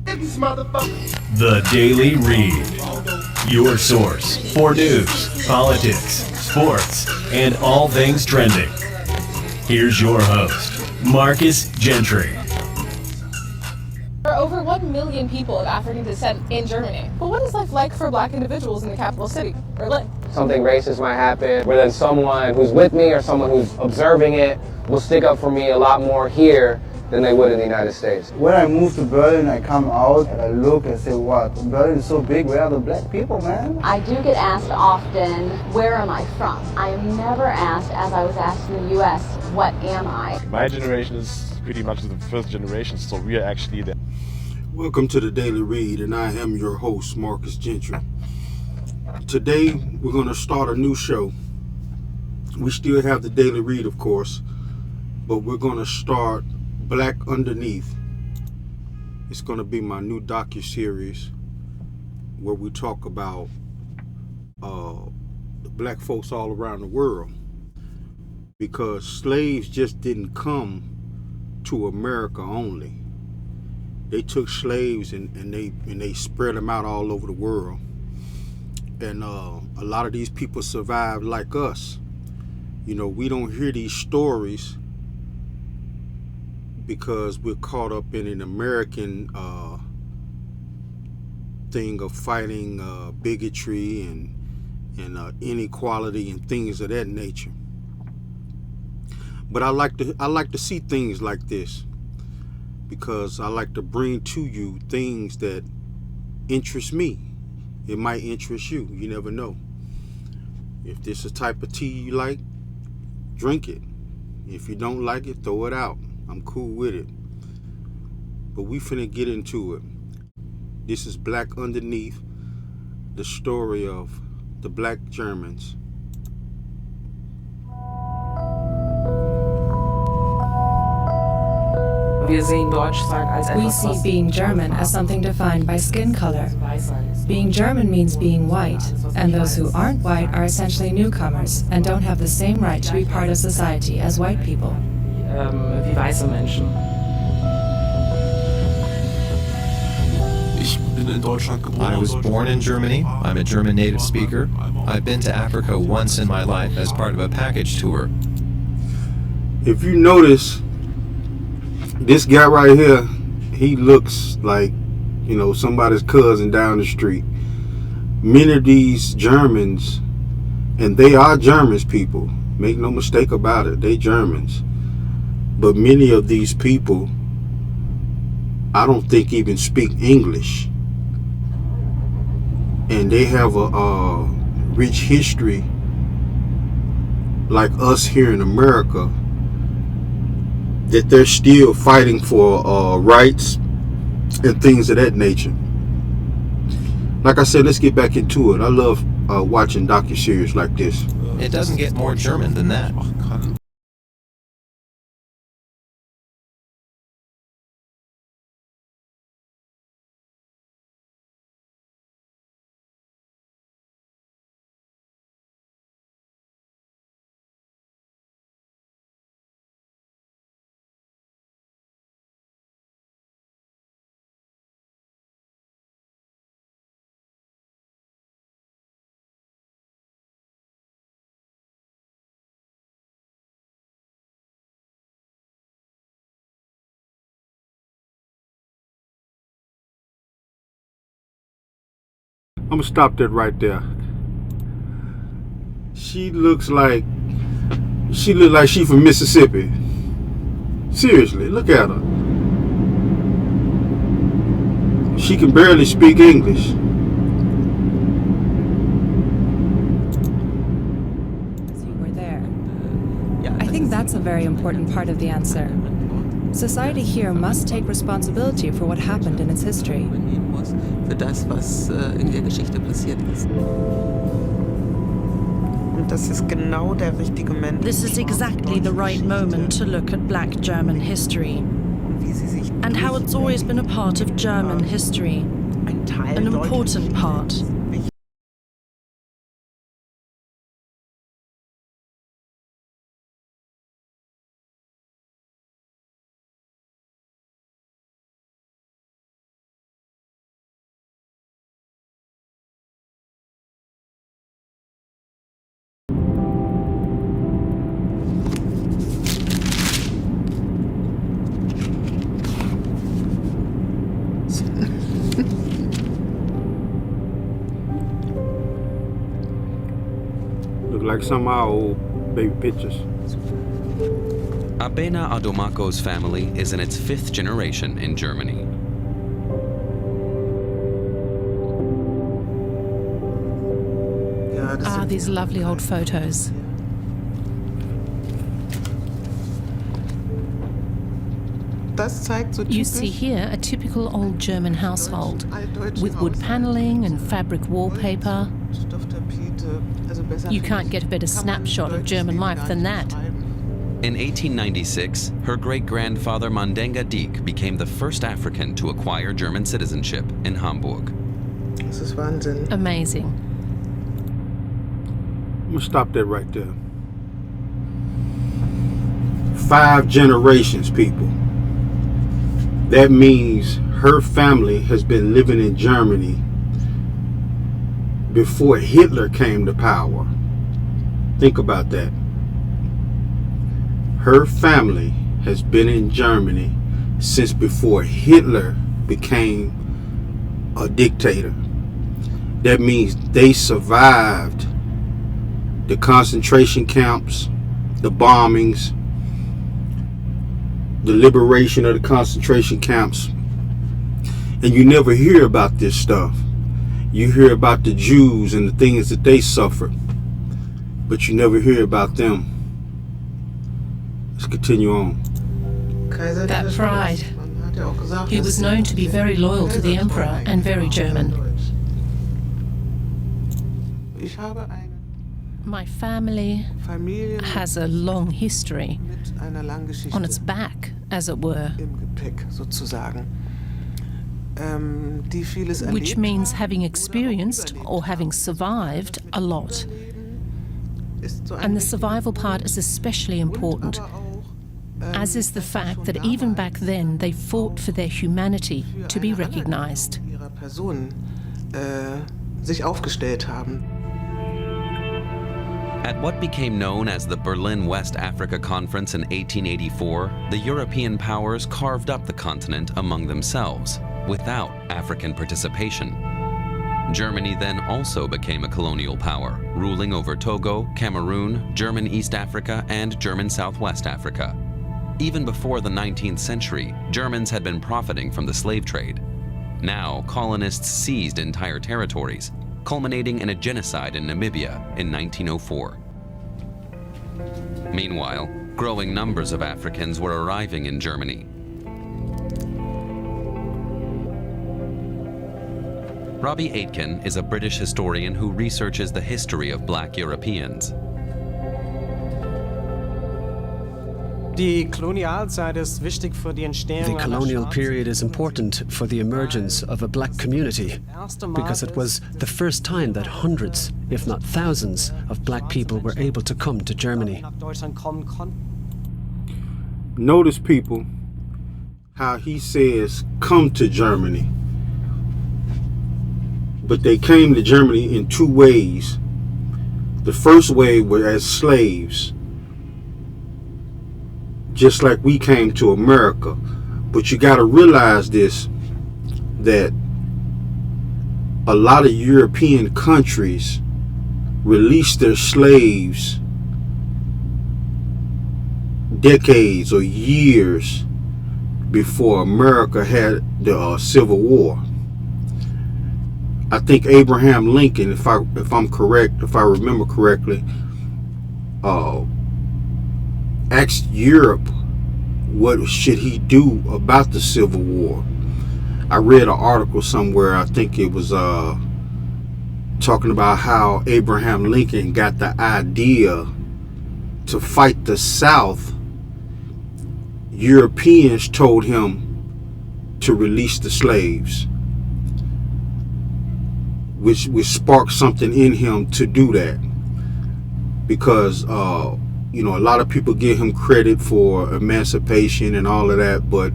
The Daily Read. Your source for news, politics, sports, and all things trending. Here's your host, Marcus Gentry. There are over 1 million people of African descent in Germany. But what is life like for black individuals in the capital city, Berlin? Something racist might happen, where then someone who's with me or someone who's observing it will stick up for me a lot more here than they would in the United States. When I moved to Berlin, I come out and I look and say, wow, Berlin is so big, where are the black people, man? I do get asked often, where am I from? I am never asked, as I was asked in the US, what am I? My generation is pretty much the first generation, so we are actually the... Welcome to the Daily Read, and I am your host, Marcus Gentry. Today, we're going to start a new show. We still have the Daily Read, of course, but we're going to start Black Underneath. It's going to be my new docuseries where we talk about the black folks all around the world, because slaves just didn't come to America only. They took slaves and they spread them out all over the world. And a lot of these people survived like us. You know, we don't hear these stories because we're caught up in an American thing of fighting bigotry and inequality and things of that nature. But I like to see things like this, because I like to bring to you things that interest me. It might interest you. You never know. If this is a type of tea you like, drink it. If you don't like it, throw it out. I'm cool with it. But we finna get into it. This is Black Underneath, the story of the black Germans. We see being German as something defined by skin color. Being German means being white, and those who aren't white are essentially newcomers and don't have the same right to be part of society as white people. Wie weiße Menschen. I was born in Germany. I'm a German native speaker. I've been to Africa once in my life as part of a package tour. If you notice, this guy right here, he looks like, you know, somebody's cousin down the street. Many of these Germans, and they are Germans, people, make no mistake about it, they Germans. But many of these people, I don't think even speak English. And they have a rich history like us here in America, that they're still fighting for rights and things of that nature. Like I said, let's get back into it. I love watching docuseries like this. It doesn't get more German than that. I'm gonna stop that right there. She looks like she from Mississippi. Seriously, look at her. She can barely speak English. You were there. I think that's a very important part of the answer. Society here must take responsibility for what happened in its history. Für das, was in der Geschichte passiert ist. This is exactly the right moment to look at black German history, and how it's always been a part of German history, an important part. like some of our old baby pictures. Abena Adomako's family is in its 5th generation in Germany. These lovely old photos. You see here a typical old German household with wood paneling and fabric wallpaper. You can't get a better snapshot of German life than that. In 1896, her great-grandfather Mandenga Dieck became the first African to acquire German citizenship in Hamburg. Amazing. I'm gonna stop that right there. 5 generations, people. That means her family has been living in Germany before Hitler came to power. Think about that. Her family has been in Germany since before Hitler became a dictator. That means they survived the concentration camps, the bombings, the liberation of the concentration camps. And you never hear about this stuff. You hear about the Jews and the things that they suffered, but you never hear about them. Let's continue on. That pride. He was known to be very loyal to the emperor and very German. My family has a long history on its back, as it were, which means having experienced or having survived a lot. And the survival part is especially important, as is the fact that even back then they fought for their humanity to be recognized. At what became known as the Berlin West Africa Conference in 1884, the European powers carved up the continent among themselves, without African participation. Germany then also became a colonial power, ruling over Togo, Cameroon, German East Africa, and German Southwest Africa. Even before the 19th century, Germans had been profiting from the slave trade. Now, colonists seized entire territories, culminating in a genocide in Namibia in 1904. Meanwhile, growing numbers of Africans were arriving in Germany. Robbie Aitken is a British historian who researches the history of Black Europeans. The colonial period is important for the emergence of a black community because it was the first time that hundreds, if not thousands, of black people were able to come to Germany. Notice, people, how he says, come to Germany. But they came to Germany in 2 ways. The first way was as slaves, just like we came to America. But you got to realize this, that a lot of European countries released their slaves decades or years before America had the Civil War. I think Abraham Lincoln, if I'm correct, if I remember correctly, asked Europe what should he do about the Civil War. I read an article somewhere, I think it was talking about how Abraham Lincoln got the idea to fight the South. Europeans told him to release the slaves, which sparked something in him to do that, because you know, a lot of people give him credit for emancipation and all of that, but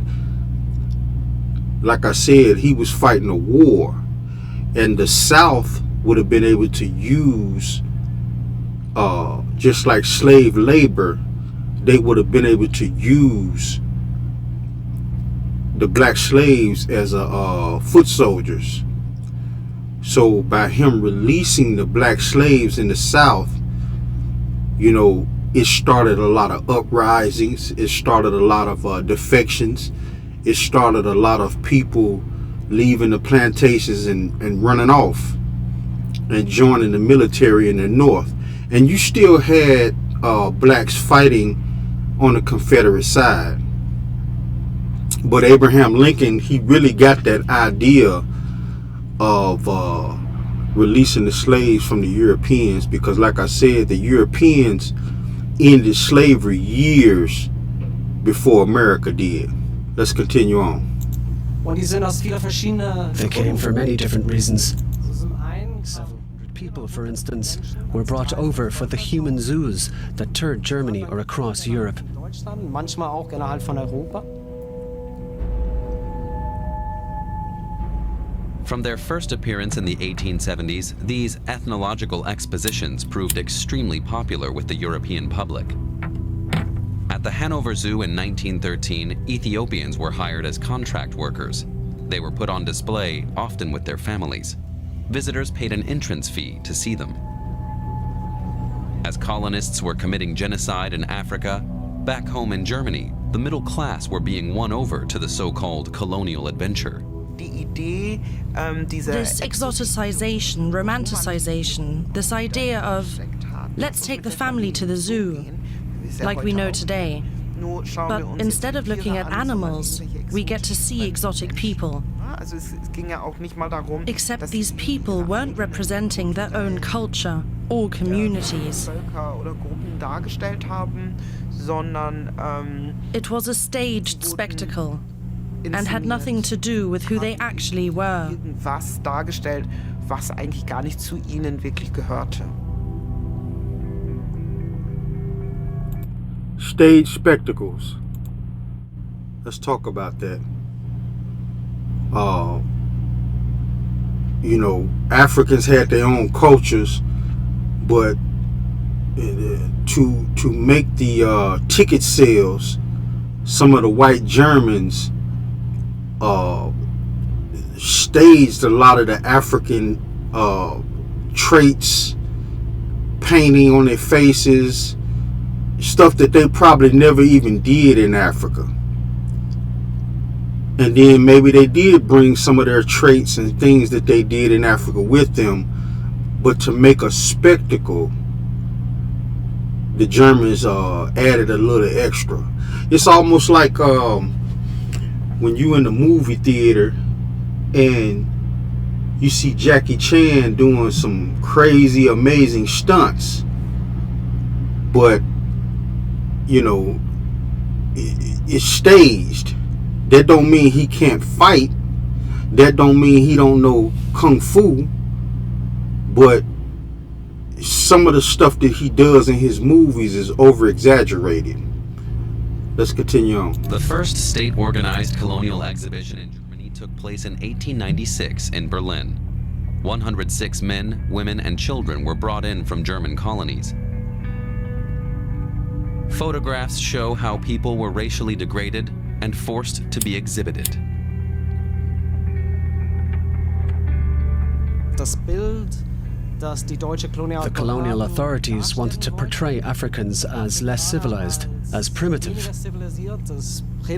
like I said, he was fighting a war, and the South would have been able to use, just like slave labor, they would have been able to use the black slaves as foot soldiers. So by him releasing the black slaves in the South, You know, it started a lot of uprisings. It started a lot of defections. It started a lot of people leaving the plantations and running off and joining the military in the North. And you still had blacks fighting on the Confederate side. But Abraham Lincoln, he really got that idea of releasing the slaves from the Europeans, because like I said, the Europeans ended slavery years before America did. Let's continue on. They came for many different reasons. 700 people, for instance, were brought over for the human zoos that toured Germany or across Europe. From their first appearance in the 1870s, these ethnological expositions proved extremely popular with the European public. At the Hanover Zoo in 1913, Ethiopians were hired as contract workers. They were put on display, often with their families. Visitors paid an entrance fee to see them. As colonists were committing genocide in Africa, back home in Germany, the middle class were being won over to the so-called colonial adventure. This exoticization, romanticization, this idea of, let's take the family to the zoo, like we know today. But instead of looking at animals, we get to see exotic people. Except these people weren't representing their own culture or communities. It was a staged spectacle and had nothing to do with who they actually were. Stage spectacles. Let's talk about that. You know, Africans had their own cultures, but to make the ticket sales, some of the white Germans staged a lot of the African traits, painting on their faces, stuff that they probably never even did in Africa. And then maybe they did bring some of their traits and things that they did in Africa with them, but to make a spectacle, the Germans added a little extra. It's almost like when you in the movie theater and you see Jackie Chan doing some crazy, amazing stunts, but you know, it's staged. That don't mean he can't fight. That don't mean he don't know kung fu. But some of the stuff that he does in his movies is over exaggerated. Let's continue on. The first state-organized colonial exhibition in Germany took place in 1896 in Berlin. 106 men, women, and children were brought in from German colonies. Photographs show how people were racially degraded and forced to be exhibited. The colonial authorities wanted to portray Africans as less civilized, as primitive. They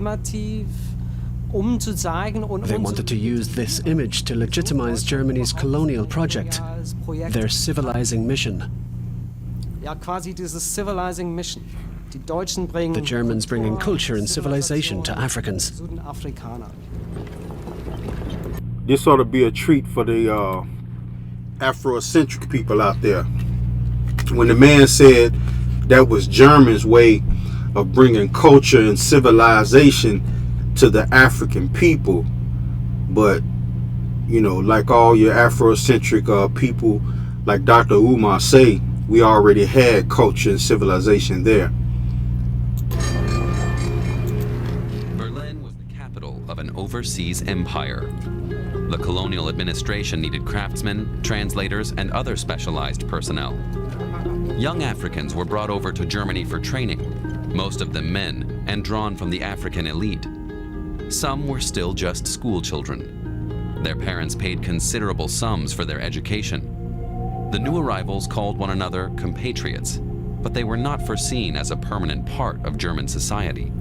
wanted to use this image to legitimize Germany's colonial project, their civilizing mission. The Germans bringing culture and civilization to Africans. This ought to be a treat for the Afrocentric people out there. When the man said that was Germans' way of bringing culture and civilization to the African people, but you know, like all your Afrocentric people, like Dr. Umar say, we already had culture and civilization there. Berlin was the capital of an overseas empire. The colonial administration needed craftsmen, translators, and other specialized personnel. Young Africans were brought over to Germany for training, most of them men, and drawn from the African elite. Some were still just school children. Their parents paid considerable sums for their education. The new arrivals called one another compatriots. but they were not foreseen as a permanent part of German society.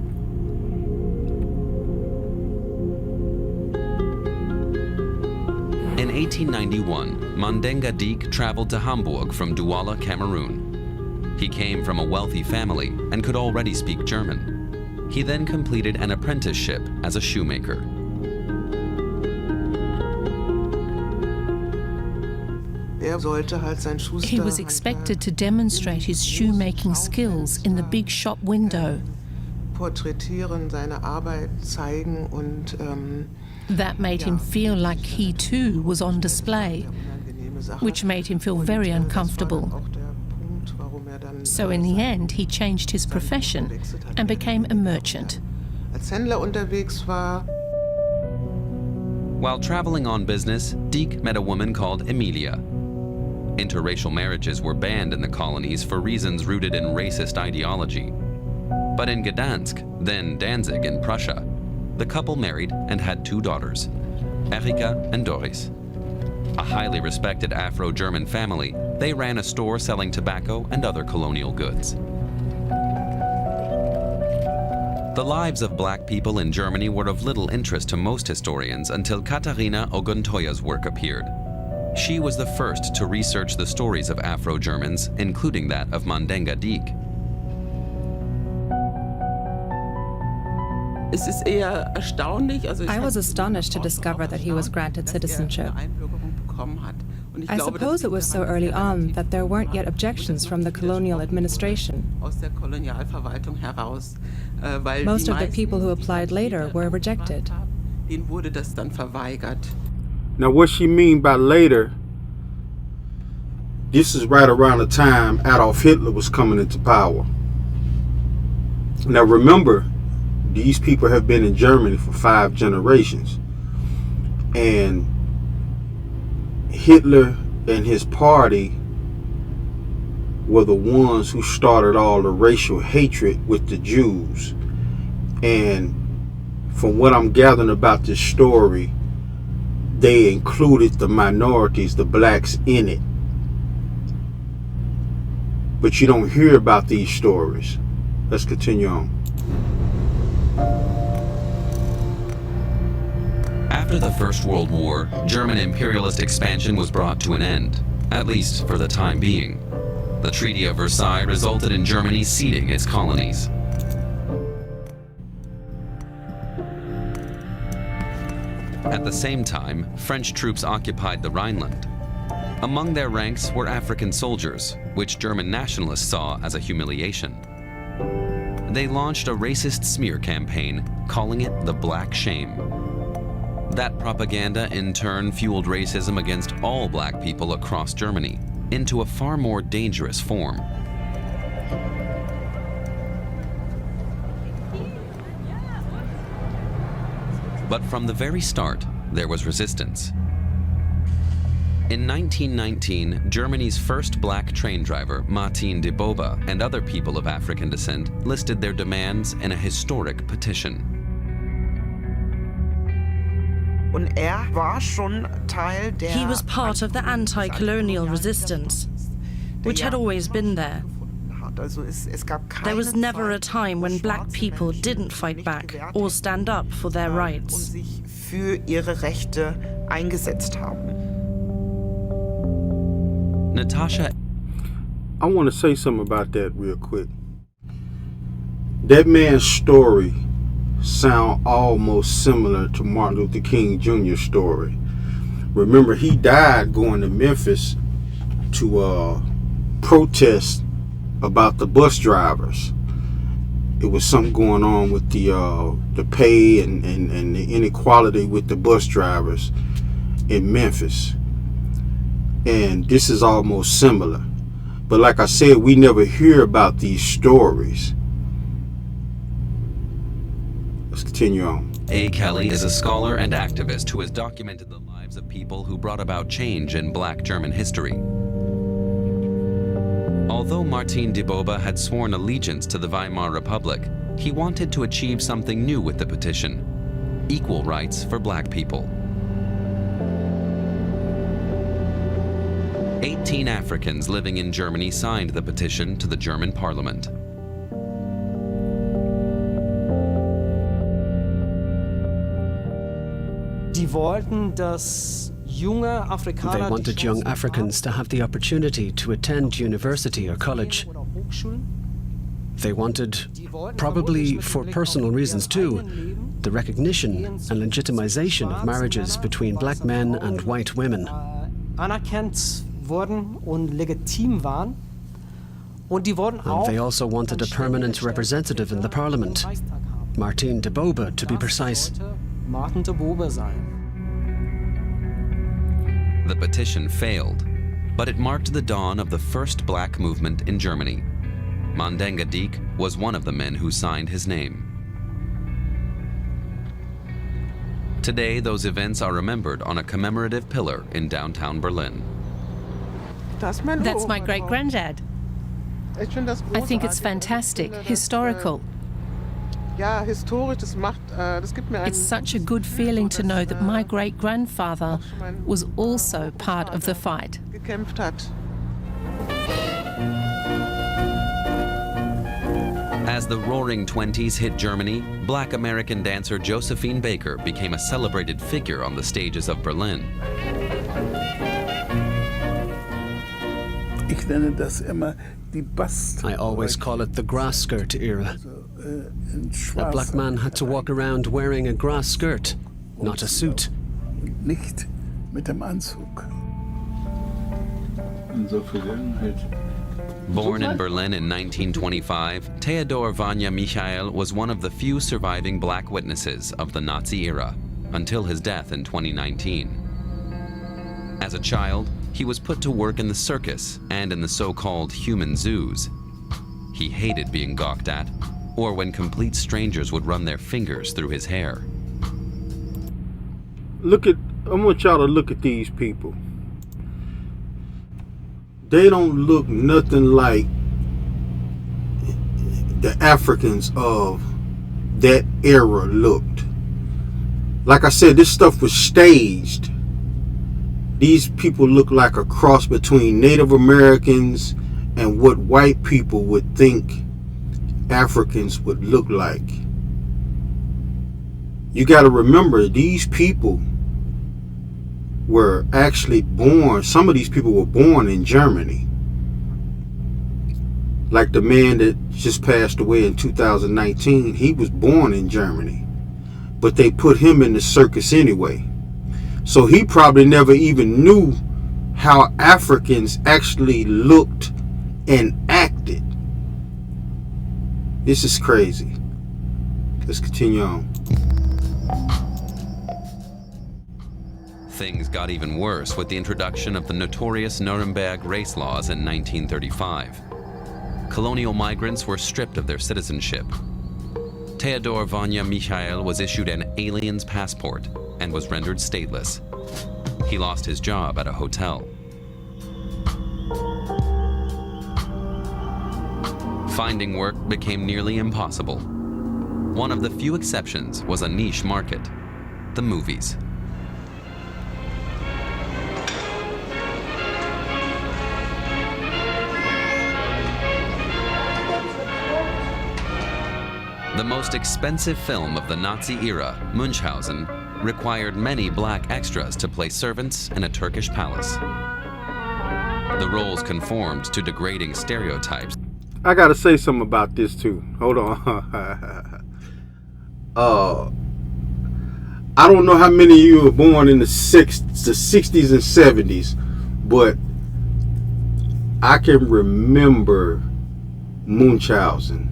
In 1891, Mandenga Dijk traveled to Hamburg from Douala, Cameroon. He came from a wealthy family and could already speak German. He then completed an apprenticeship as a shoemaker. He was expected to demonstrate his shoemaking skills in the big shop window. That made him feel like he too was on display, which made him feel very uncomfortable. So in the end, he changed his profession and became a merchant. While traveling on business, Dijk met a woman called Emilia. Interracial marriages were banned in the colonies for reasons rooted in racist ideology. But in Gdansk, then Danzig in Prussia, the couple married and had 2 daughters, Erika and Doris. A highly respected Afro-German family, they ran a store selling tobacco and other colonial goods. The lives of black people in Germany were of little interest to most historians until Katharina Oguntoya's work appeared. She was the first to research the stories of Afro-Germans, including that of Mandenga Dijk. I was astonished to discover that he was granted citizenship. I suppose it was so early on that there weren't yet objections from the colonial administration. Most of the people who applied later were rejected. Now, what she mean by later, this is right around the time Adolf Hitler was coming into power. Now, remember, these people have been in Germany for 5 generations. And Hitler and his party were the ones who started all the racial hatred with the Jews. And from what I'm gathering about this story, they included the minorities, the blacks, in it. But you don't hear about these stories. Let's continue on. After the First World War, German imperialist expansion was brought to an end, at least for the time being. The Treaty of Versailles resulted in Germany ceding its colonies. At the same time, French troops occupied the Rhineland. Among their ranks were African soldiers, which German nationalists saw as a humiliation. They launched a racist smear campaign, calling it the Black Shame. That propaganda in turn fueled racism against all black people across Germany into a far more dangerous form. But from the very start, there was resistance. In 1919, Germany's first black train driver, Martin de Boba, and other people of African descent listed their demands in a historic petition. He was part of the anti-colonial resistance, which had always been there. There was never a time when black people didn't fight back or stand up for their rights. Natasha, I want to say something about that real quick. That man's story sounds almost similar to Martin Luther King Jr.'s story. Remember, he died going to Memphis to protest about the bus drivers. It was something going on with the pay and the inequality with the bus drivers in Memphis. And this is almost similar. But like I said, we never hear about these stories. Let's continue on. A. Kelly is a scholar and activist who has documented the lives of people who brought about change in black German history. Although Martin de Boba had sworn allegiance to the Weimar Republic, he wanted to achieve something new with the petition: equal rights for black people. 18 Africans living in Germany signed the petition to the German parliament. They wanted young Africans to have the opportunity to attend university or college. They wanted, probably for personal reasons too, the recognition and legitimization of marriages between black men and white women. And they also wanted a permanent representative in the parliament, Martin de Bobe to be precise. The petition failed, but it marked the dawn of the first black movement in Germany. Mandenga Dijk was one of the men who signed his name. Today, those events are remembered on a commemorative pillar in downtown Berlin. That's my great-granddad. I think it's fantastic, historical. It's such a good feeling to know that my great-grandfather was also part of the fight. As the Roaring Twenties hit Germany, black American dancer Josephine Baker became a celebrated figure on the stages of Berlin. I always call it the grass skirt era. A black man had to walk around wearing a grass skirt, not a suit. Born in Berlin in 1925, Theodor Vanya Michael was one of the few surviving black witnesses of the Nazi era, until his death in 2019. As a child, he was put to work in the circus and in the so-called human zoos. He hated being gawked at, or when complete strangers would run their fingers through his hair. I want y'all to look at these people. They don't look nothing like the Africans of that era looked. Like I said, this stuff was staged. These people look like a cross between Native Americans and what white people would think Africans would look like. You got to remember, these people were actually born, some of these people were born in Germany. Like the man that just passed away in 2019, he was born in Germany, but they put him in the circus anyway. So he probably never even knew how Africans actually looked and acted. This is crazy. Let's continue on. Things got even worse with the introduction of the notorious Nuremberg race laws in 1935. Colonial migrants were stripped of their citizenship. Theodor Vanya Michael was issued an alien's passport and was rendered stateless. He lost his job at a hotel. Finding work became nearly impossible. One of the few exceptions was a niche market, the movies. The most expensive film of the Nazi era, Munchausen, required many black extras to play servants in a Turkish palace. The roles conformed to degrading stereotypes. I gotta say something about this too. Hold on. I don't know how many of you were born in the 60s and 70s, but I can remember Munchausen.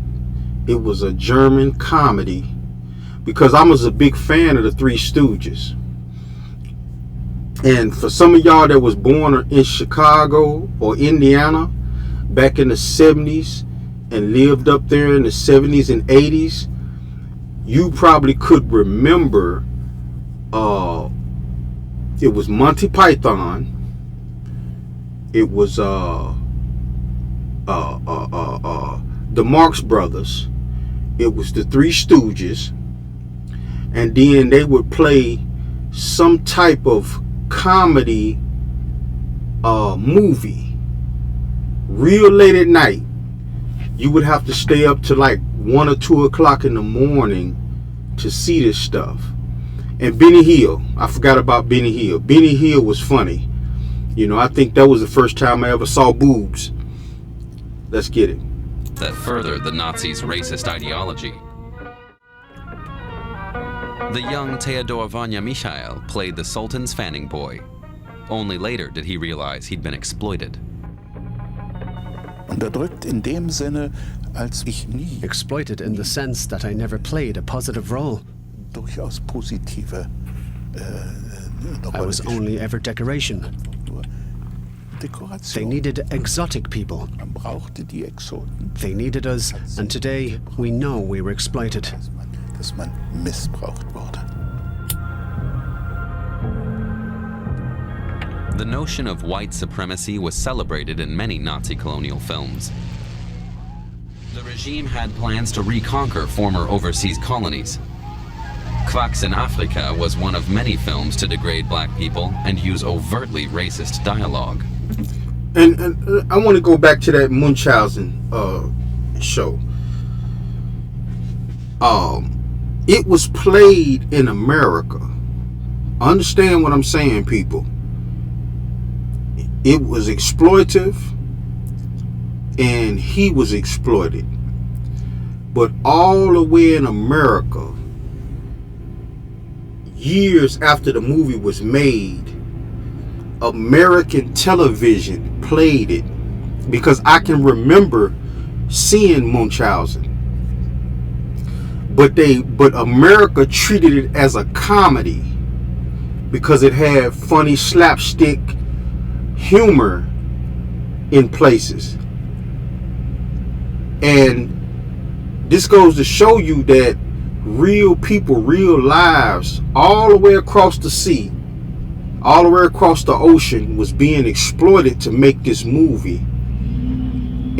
It was a German comedy because I was a big fan of the Three Stooges. And for some of y'all that was born in Chicago or Indiana back in the 70s and lived up there in the 70s and 80s, you probably could remember it was Monty Python, it was the Marx Brothers, it was the Three Stooges, and then they would play some type of comedy movie real late at night, you would have to stay up to like 1 or 2 o'clock in the morning to see this stuff. And Benny Hill, I forgot about Benny Hill. Benny Hill was funny. You know, I think that was the first time I ever saw boobs. Let's get it. That furthered the Nazis' racist ideology. The young Theodor Vanya Michael played the Sultan's fanning boy. Only later did he realize he'd been exploited. Unterdrückt in dem Sinne, als ich nie. Exploited in the sense that I never played a positive role. Durchaus positive. I was only ever decoration. They needed exotic people. Man brauchte die Exoten. They needed us, and today we know we were exploited. Dass man missbraucht wurde. The notion of white supremacy was celebrated in many Nazi colonial films. The regime had plans to reconquer former overseas colonies. Quacks in Africa was one of many films to degrade black people and use overtly racist dialogue. And I want to go back to that Munchausen show. It was played in America. Understand what I'm saying, people. It was exploitive, and he was exploited. But all the way in America, years after the movie was made, American television played it, because I can remember seeing Munchausen. But America treated it as a comedy because it had funny slapstick humor in places. And this goes to show you that real people, real lives, all the way across the sea, all the way across the ocean, was being exploited to make this movie.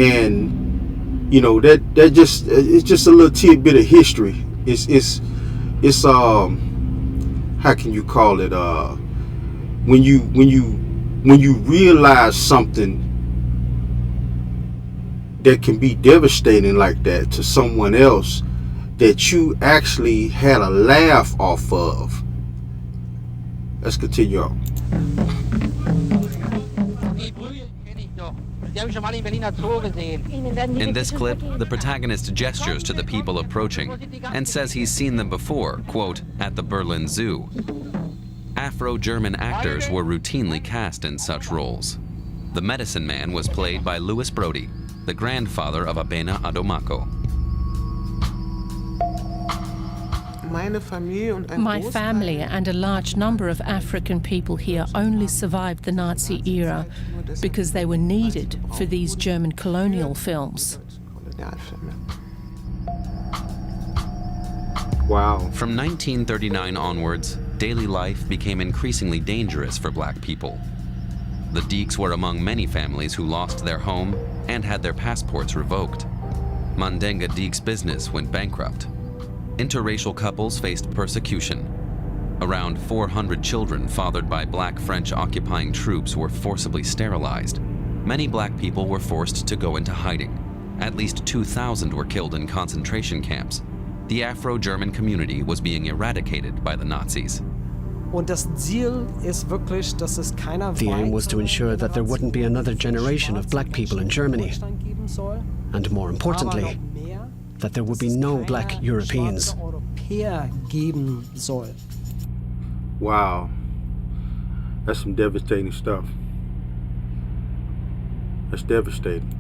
And you know, that just, it's just a little tidbit of history. It's how can you call it, when you realize something that can be devastating like that to someone else, that you actually had a laugh off of. Let's continue on. In this clip, the protagonist gestures to the people approaching and says he's seen them before, quote, at the Berlin Zoo. Afro-German actors were routinely cast in such roles. The medicine man was played by Louis Brody, the grandfather of Abena Adomako. My family and a large number of African people here only survived the Nazi era because they were needed for these German colonial films. Wow. From 1939 onwards, daily life became increasingly dangerous for black people. The Deeks were among many families who lost their home and had their passports revoked. Mandenga Deeks' business went bankrupt. Interracial couples faced persecution. Around 400 children fathered by black French occupying troops were forcibly sterilized. Many black people were forced to go into hiding. At least 2,000 were killed in concentration camps. The Afro-German community was being eradicated by the Nazis. The aim was to ensure that there wouldn't be another generation of black people in Germany. And more importantly, that there would be no black Europeans. Wow. That's some devastating stuff. That's devastating.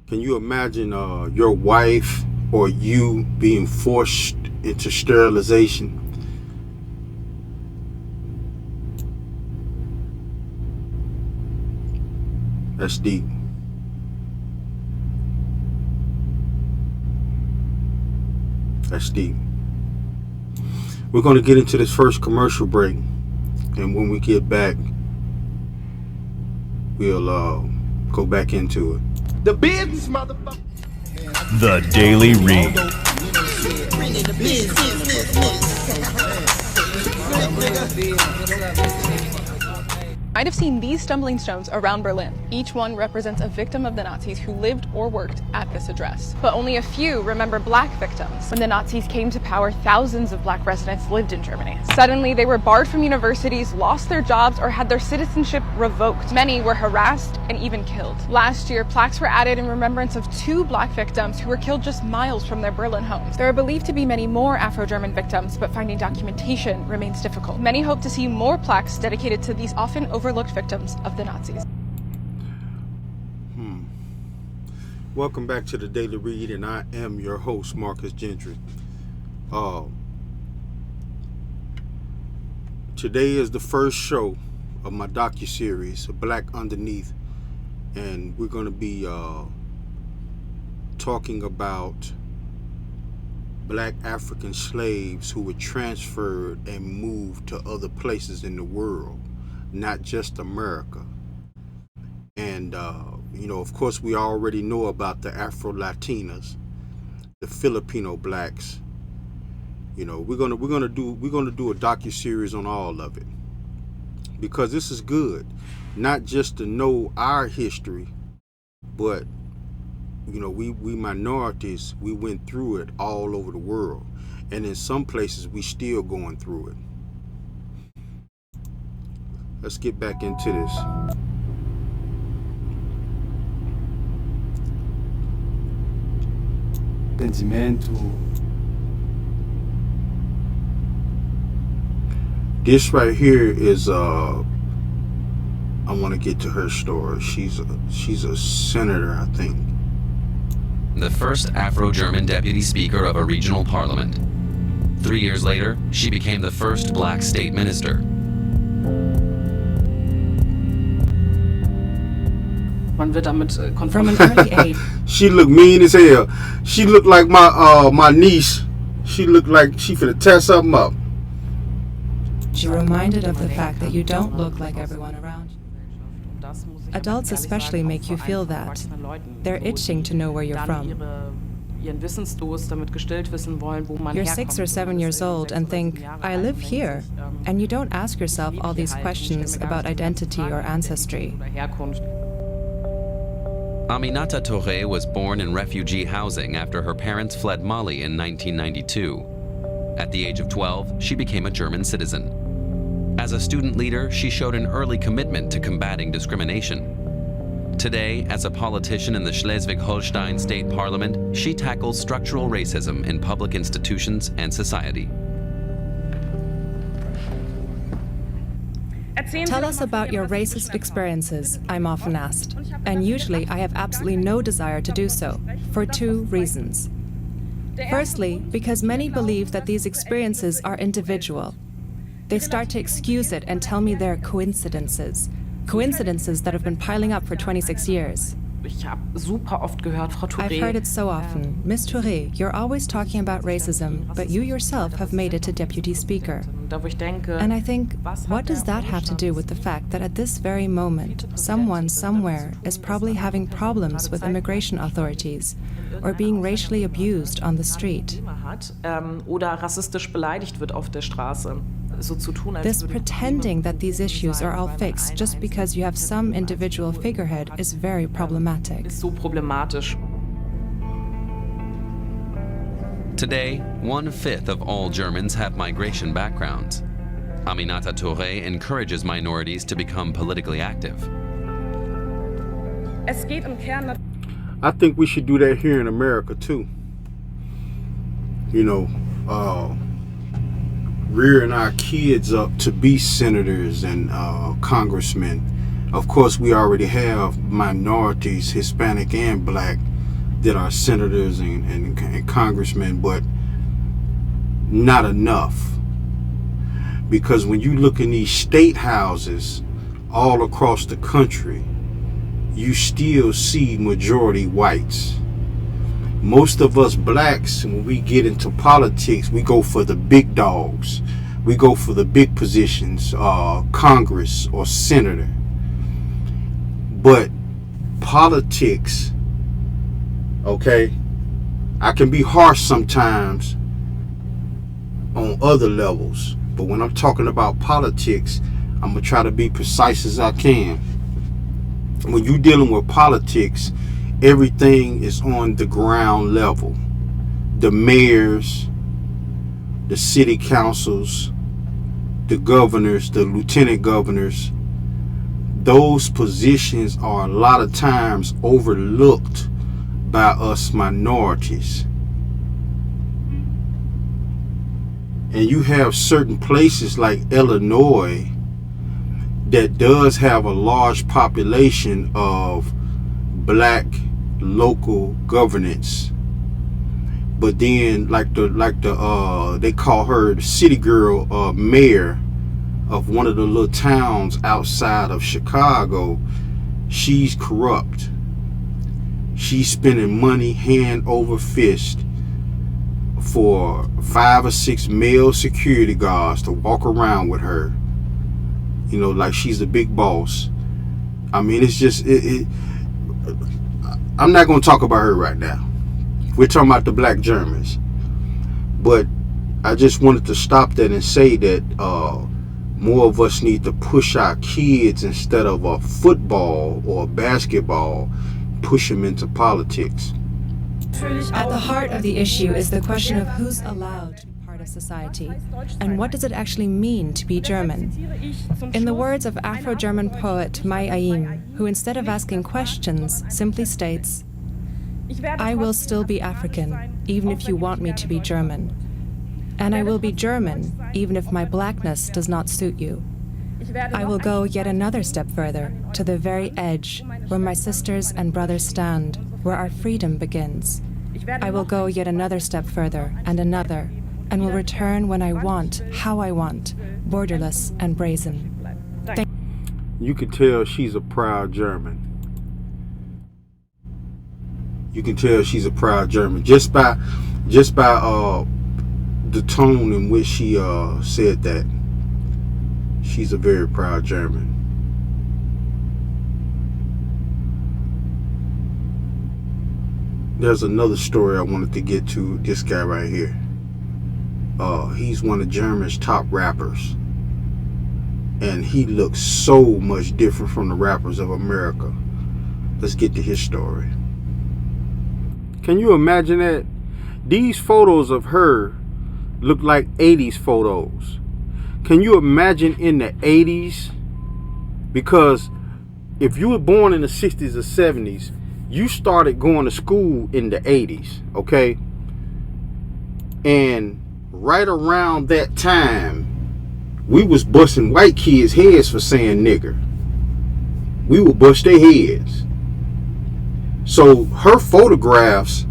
Can you imagine your wife or you being forced into sterilization? That's deep. That's deep. We're going to get into this first commercial break, and when we get back, we'll go back into it. The business, motherfucker. The Daily Read. Might have seen these stumbling stones around Berlin. Each one represents a victim of the Nazis who lived or worked at this address. But only a few remember black victims. When the Nazis came to power, thousands of black residents lived in Germany. Suddenly, they were barred from universities, lost their jobs, or had their citizenship revoked. Many were harassed and even killed. Last year, plaques were added in remembrance of 2 black victims who were killed just miles from their Berlin homes. There are believed to be many more Afro-German victims, but finding documentation remains difficult. Many hope to see more plaques dedicated to these often overlooked victims of the Nazis. Welcome back to the Daily Read, and I am your host, Marcus Gentry. Today is the first show of my docuseries, Black Underneath, and we're going to be talking about black African slaves who were transferred and moved to other places in the world, not just America. And of course, we already know about the Afro-Latinas, the Filipino blacks. We're gonna do a docuseries on all of it, because this is good, not just to know our history, but we minorities, we went through it all over the world, and in some places we still going through it. Let's get back into this. This right here is I want to get to her story. She's a senator, I think. The first Afro-German deputy speaker of a regional parliament. 3 years later, she became the first black state minister. From an early age, She looked mean as hell. She looked like my niece. She looked like she finna tear something up. you're reminded of the fact that you don't look like everyone around you. Adults especially make you feel that. They're itching to know where you're from. You're 6 or 7 years old and think, I live here. And you don't ask yourself all these questions about identity or ancestry. Aminata Touré was born in refugee housing after her parents fled Mali in 1992. At the age of 12, she became a German citizen. As a student leader, she showed an early commitment to combating discrimination. Today, as a politician in the Schleswig-Holstein State Parliament, she tackles structural racism in public institutions and society. Tell us about your racist experiences, I'm often asked. And usually I have absolutely no desire to do so, for 2 reasons. Firstly, because many believe that these experiences are individual. They start to excuse it and tell me they're coincidences. Coincidences that have been piling up for 26 years. I've heard it so often. Miss Touré, you're always talking about racism, but you yourself have made it to deputy speaker. And I think, what does that have to do with the fact that at this very moment, someone somewhere is probably having problems with immigration authorities or being racially abused on the street? This pretending that these issues are all fixed just because you have some individual figurehead is very problematic. Today, 1/5 of all Germans have migration backgrounds. Aminata Touré encourages minorities to become politically active. I think we should do that here in America too. Rearing our kids up to be senators and congressmen. Of course, we already have minorities, Hispanic and black, that are senators and congressmen, but not enough. Because when you look in these state houses all across the country, you still see majority whites. Most of us blacks, when we get into politics, we go for the big dogs. We go for the big positions, Congress or senator. But politics, okay, I can be harsh sometimes on other levels, but when I'm talking about politics, I'm gonna try to be precise as I can. When you're dealing with politics, everything is on the ground level. The mayors, the city councils, the governors, the lieutenant governors, those positions are a lot of times overlooked by us minorities. And you have certain places like Illinois that does have a large population of black local governance. But then like the they call her the city girl mayor of one of the little towns outside of Chicago, she's corrupt. She's spending money hand over fist for 5 or 6 male security guards to walk around with her, you know, like she's the big boss. I mean, it's just I'm not going to talk about her right now. We're talking about the black Germans. But I just wanted to stop that and say that more of us need to push our kids instead of a football or a basketball, push them into politics. At the heart of the issue is the question of who's allowed to be part of society, and what does it actually mean to be German? In the words of Afro-German poet Mai Aim, who instead of asking questions simply states, "I will still be African, even if you want me to be German. And I will be German, even if my blackness does not suit you. I will go yet another step further, to the very edge, where my sisters and brothers stand, where our freedom begins. I will go yet another step further, and another, and will return when I want, how I want, borderless and brazen." You can tell she's a proud German. You can tell she's a proud German just by the tone in which she said that. She's a very proud German. There's another story I wanted to get to. This guy right here. He's one of Germany's top rappers. And he looks so much different from the rappers of America. Let's get to his story. Can you imagine that? These photos of her look like 80s photos. Can you imagine in the 80s? Because if you were born in the 60s or 70s, you started going to school in the 80s, okay? And right around that time, we was busting white kids' heads for saying nigger. We would bust their heads. So her photographs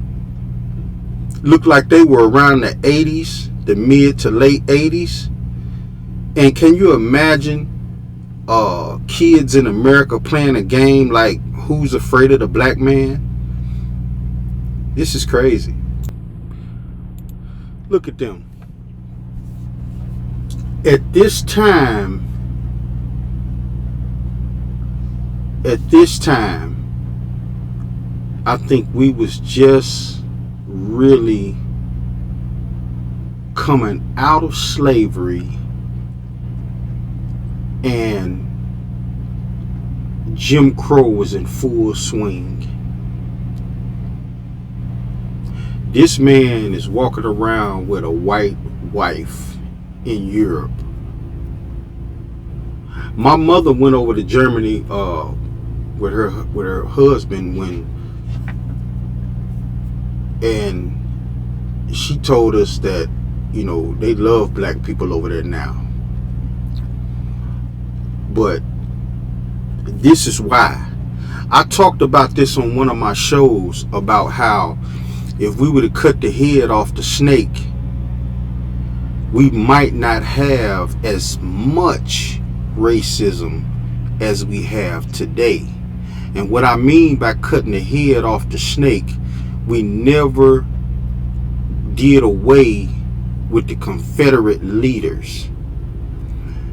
look like they were around the 80s, the mid to late 80s. And can you imagine kids in America playing a game like Who's Afraid of the Black Man? This is crazy. Look at them. At this time, I think we was just really coming out of slavery, and Jim Crow was in full swing. This man is walking around with a white wife in Europe. My mother went over to Germany with her husband and she told us that, you know, they love black people over there now. But this is why. I talked about this on one of my shows about how if we were to cut the head off the snake, we might not have as much racism as we have today. And what I mean by cutting the head off the snake, we never did away with the Confederate leaders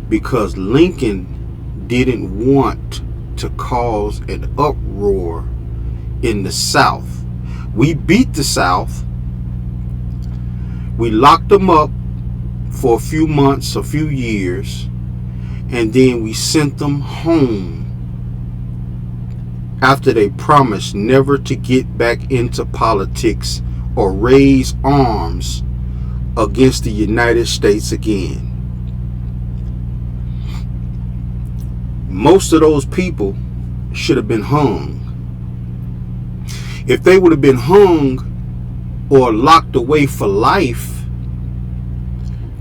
because Lincoln didn't want to cause an uproar in the South. We beat the South. We locked them up for a few months, a few years, and then we sent them home after they promised never to get back into politics or raise arms against the United States again. Most of those people should have been hung. If they would have been hung or locked away for life,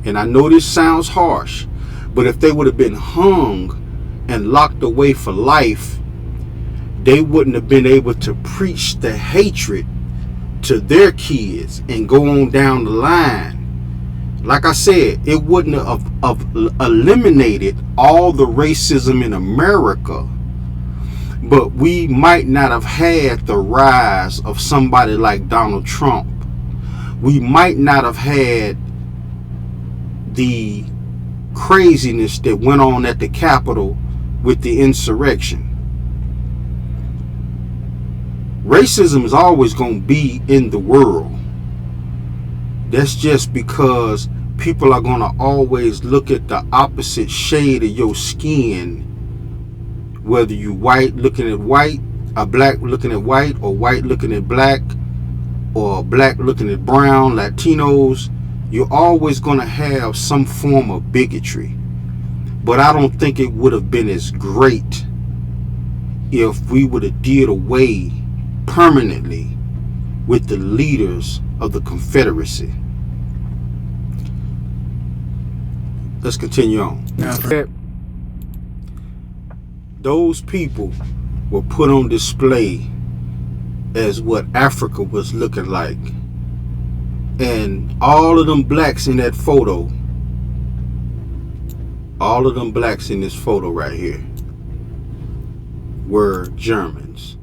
and I know this sounds harsh, but if they would have been hung and locked away for life, they wouldn't have been able to preach the hatred to their kids and go on down the line. Like I said, it wouldn't have eliminated all the racism in America, but we might not have had the rise of somebody like Donald Trump. We might not have had the craziness that went on at the Capitol with the insurrection. Racism is always going to be in the world. That's just because people are going to always look at the opposite shade of your skin, whether you white looking at white, or black looking at white, or white looking at black, or black looking at brown, Latinos. You're always going to have some form of bigotry. But I don't think it would have been as great if we would have did away permanently with the leaders of the Confederacy. Let's continue on. Those people were put on display as what Africa was looking like. And all of them blacks in that photo, all of them blacks in this photo right here were Germans.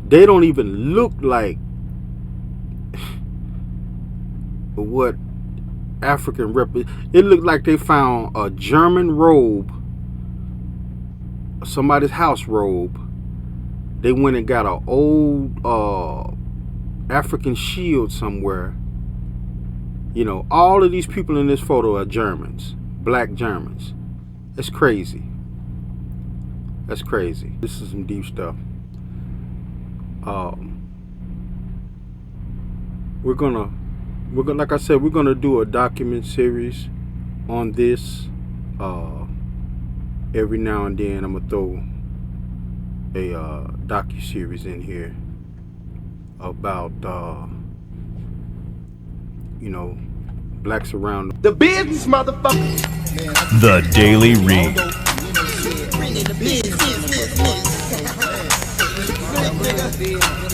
They don't even look like what African it looked like they found a German robe, somebody's house robe. They went and got an old African shield somewhere. You know, all of these people in this photo are Germans, black Germans. That's crazy. That's crazy. This is some deep stuff. We're gonna, like I said, we're gonna do a document series on this. Every now and then, I'm gonna throw a docuseries in here about you know, blacks around the business, motherfucker. The Daily Read.